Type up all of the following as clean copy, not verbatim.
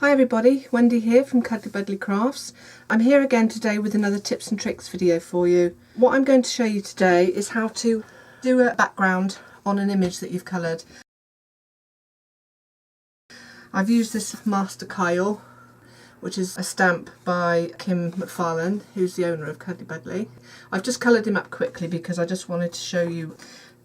Hi everybody, Wendy here from Cuddly Buddly Crafts. I'm here again today with another tips and tricks video for you. What I'm going to show you today is how to do a background on an image that you've coloured. I've used this Master Kyle, which is a stamp by Kim McFarlane, who's the owner of Cuddly Buddly. I've just coloured him up quickly because I just wanted to show you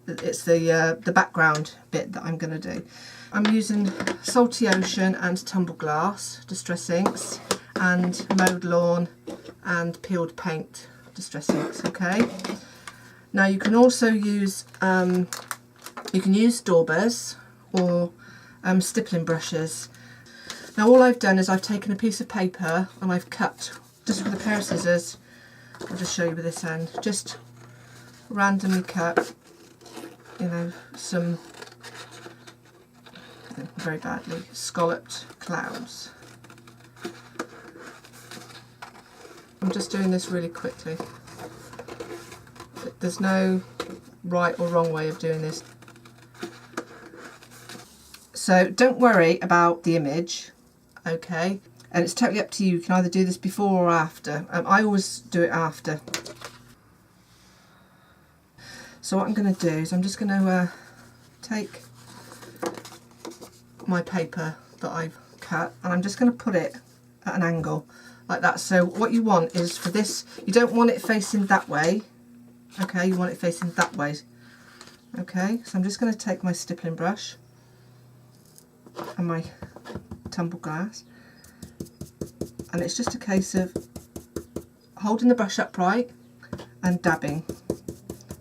that it's the background bit that I'm going to do. I'm using Salty Ocean and Tumble Glass Distress Inks and Mowed Lawn and Peeled Paint Distress Inks. Okay. Now you can also use daubers or stippling brushes. Now all I've done is I've taken a piece of paper and I've cut just with a pair of scissors. I'll just show you with this end. Just randomly cut, you know, some very badly scalloped clouds. I'm just doing this really quickly. There's no right or wrong way of doing this. So don't worry about the image, okay? And it's totally up to you. You can either do this before or after. I always do it after. So what I'm going to do is I'm just going to take my paper that I've cut and I'm just going to put it at an angle like that. So what you want is for this, you don't want it facing that way, okay, you want it facing that way. Okay, so I'm just going to take my stippling brush and my tumble glass, and it's just a case of holding the brush upright and dabbing.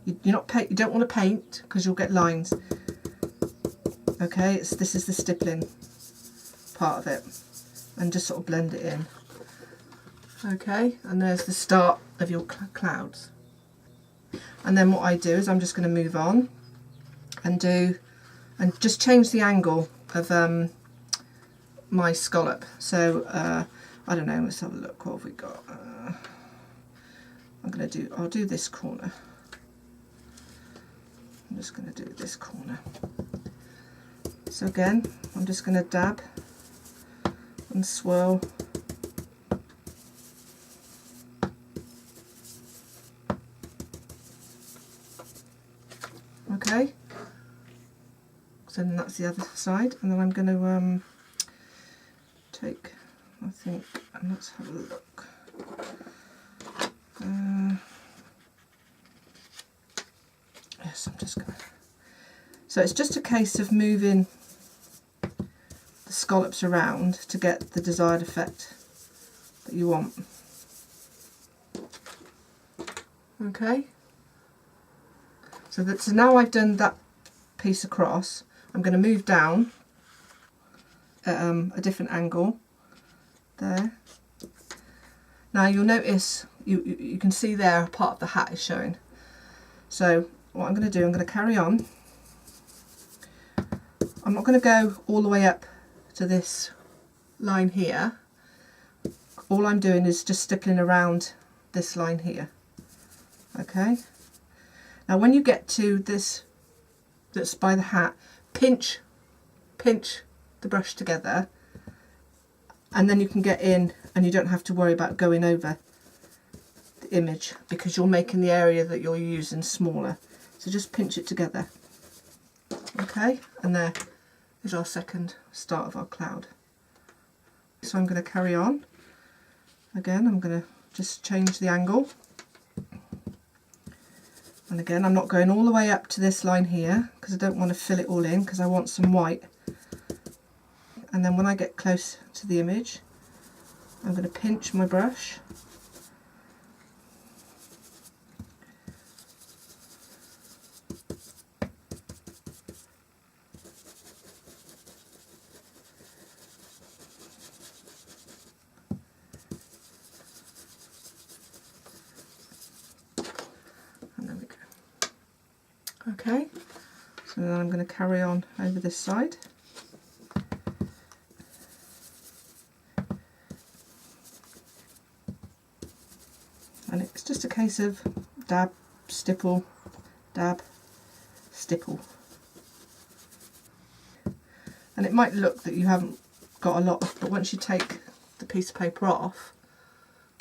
You don't want to paint because you'll get lines. Okay, this is the stippling part of it, and just sort of blend it in. Okay, and there's the start of your clouds. And then what I do is I'm just going to move on and just change the angle of my scallop. So I don't know, let's have a look. What have we got? I'll do this corner. I'm just going to do this corner. So again, I'm just going to dab and swirl. Okay, so then that's the other side, and then I'm going to take, I think, and let's have a look. Yes, I'm just going to. So it's just a case of moving the scallops around to get the desired effect that you want. Okay. So now I've done that piece across, I'm going to move down at a different angle there. Now you'll notice you can see there part of the hat is showing. So what I'm going to do, I'm going to carry on. I'm not going to go all the way up to this line here. All I'm doing is just stippling around this line here. Okay. Now when you get to this that's by the hat, pinch the brush together, and then you can get in and you don't have to worry about going over the image because you're making the area that you're using smaller. So just pinch it together. Okay, and there is our second start of our cloud. So I'm going to carry on. Again, I'm going to just change the angle. And again, I'm not going all the way up to this line here because I don't want to fill it all in because I want some white. And then when I get close to the image, I'm going to pinch my brush. Okay, so then I'm going to carry on over this side. And it's just a case of dab, stipple, dab, stipple. And it might look that you haven't got a lot of, but once you take the piece of paper off,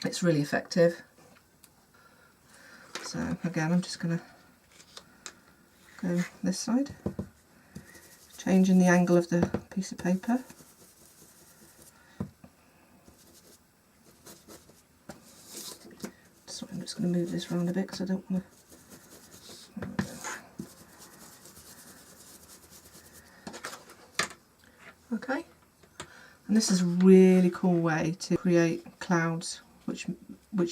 it's really effective. So again, I'm just going to go this side, changing the angle of the piece of paper. So I'm just going to move this around a bit because I don't want to. Okay, and this is a really cool way to create clouds, which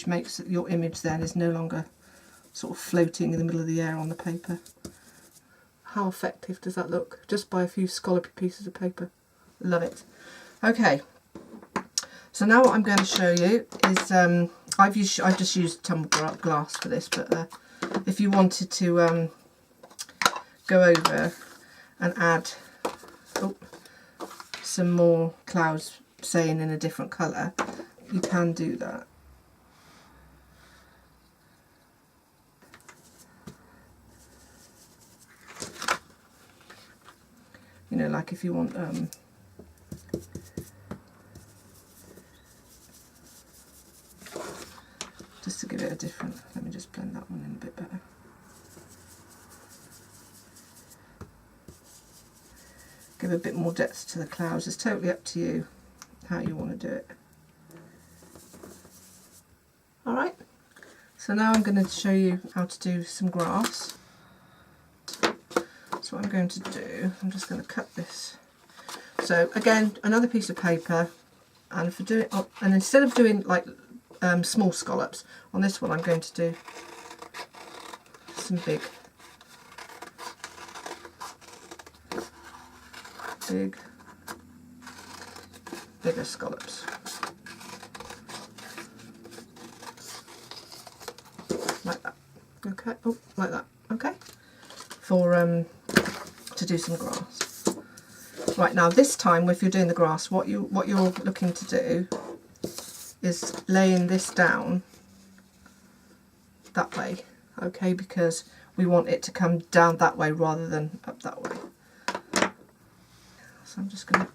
makes your image then is no longer sort of floating in the middle of the air on the paper. How effective does that look? Just by a few scallopy pieces of paper. Love it. Okay, so now what I'm going to show you is I've just used tumbler glass for this, but if you wanted to go over and add some more clouds, saying in a different colour, you can do that. You know, like if you want just to give it a different, let me just blend that one in a bit better. Give a bit more depth to the clouds. It's totally up to you how you want to do it. Alright, so now I'm going to show you how to do some grass. So what I'm going to do, I'm just going to cut this. So again, another piece of paper, and for doing, and instead of doing like small scallops, on this one I'm going to do some bigger scallops. Like that. Okay, oh, like that. Okay. For to do some grass. Right, now this time if you're doing the grass, what you're looking to do is laying this down that way, okay, because we want it to come down that way rather than up that way. So I'm just going to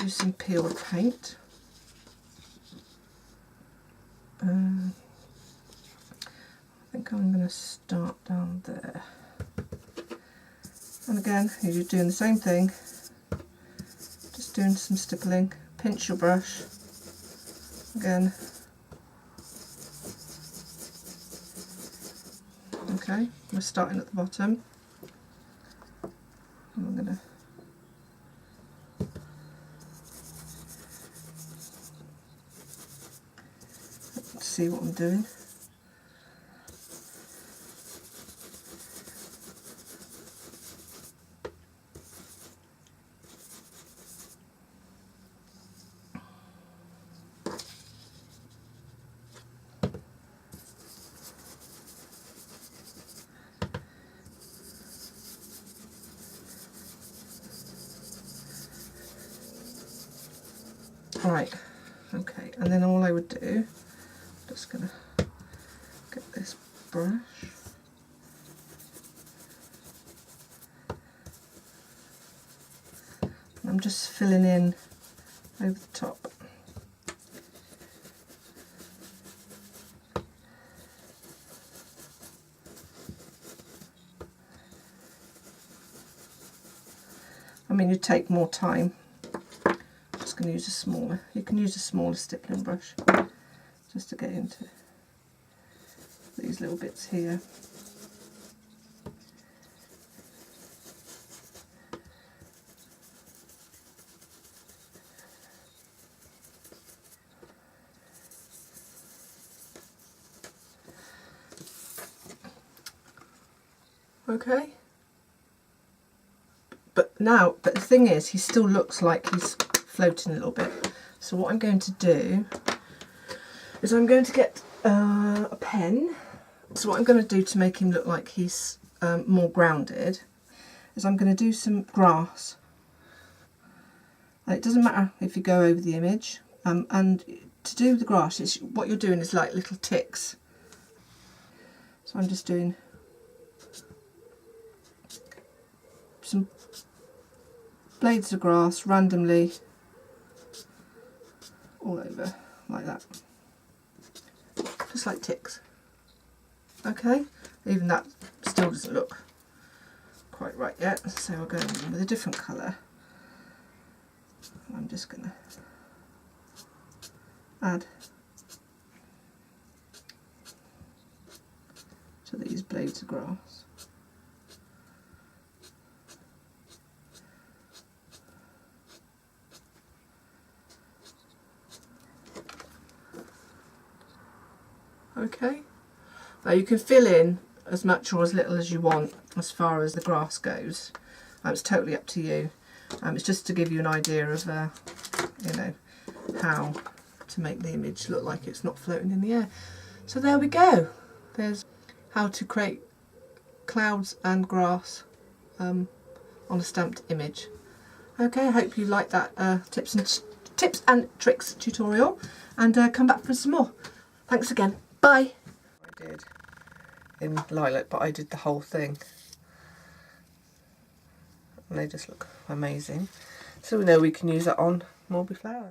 use some peeled paint. I think I'm going to start down there. And again, you're doing the same thing, just doing some stippling. Pinch your brush. Again. Okay, we're starting at the bottom. And I'm going to see what I'm doing. Right, okay, and then all I would do, just going to get this brush, and I'm just filling in over the top. I mean, you take more time. Going to use a smaller, you can use a smaller stippling brush just to get into these little bits here. Okay, but the thing is, he still looks like he's floating a little bit. So what I'm going to do is I'm going to get a pen. So what I'm going to do to make him look like he's more grounded is I'm going to do some grass. And it doesn't matter if you go over the image. And to do the grass, what you're doing is like little ticks. So I'm just doing some blades of grass randomly all over like that, just like ticks. Okay, even that still doesn't look quite right yet, so I'll go in with a different colour. I'm just going to add to these blades of grass. Okay, now you can fill in as much or as little as you want as far as the grass goes. It's totally up to you. It's just to give you an idea of, you know, how to make the image look like it's not floating in the air. So there we go. There's how to create clouds and grass on a stamped image. Okay, I hope you like that tips and tricks tutorial, and come back for some more. Thanks again. Bye. I did in lilac, but I did the whole thing, and they just look amazing. So we know we can use that on mulberry flowers.